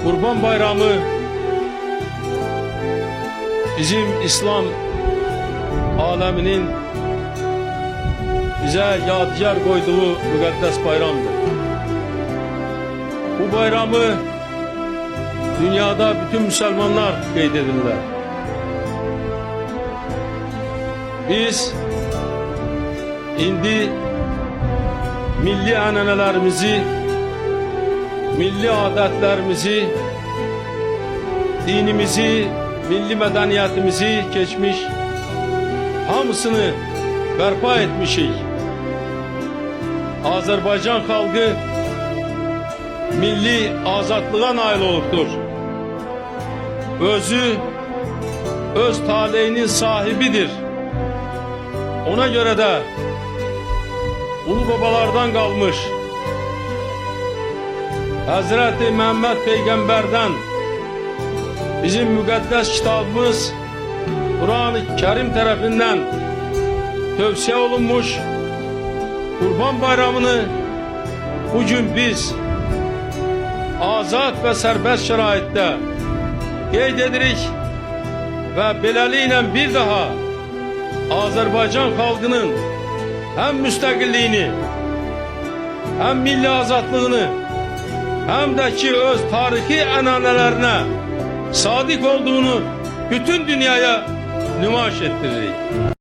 Kurban Bayramı bizim İslam aleminin bize yadigar koyduğu mukaddes bayramdır. Bu bayramı dünyada bütün Müslümanlar keydedirler. Biz indi milli ananelerimizi, milli adetlerimizi, dinimizi, milli medeniyetimizi geçmiş, hamısını berpa etmişik. Azerbaycan halkı milli azadlığa nail olubdur. Özü, öz talihinin sahibidir. Ona göre de ulu babalardan kalmış Hazreti Mehmet Peygamber'den bizim mukaddes kitabımız Kur'an-ı Kerim tarafından tövsiye olunmuş Kurban Bayramı'nı bugün biz azat ve serbest şeraitte qeyd edirik ve beləliklə bir daha Azerbaycan halkının hem müstakilliğini, hem milli azadlığını, hem de ki öz tarihi ananelerine sadık olduğunu bütün dünyaya nümayiş ettiririk.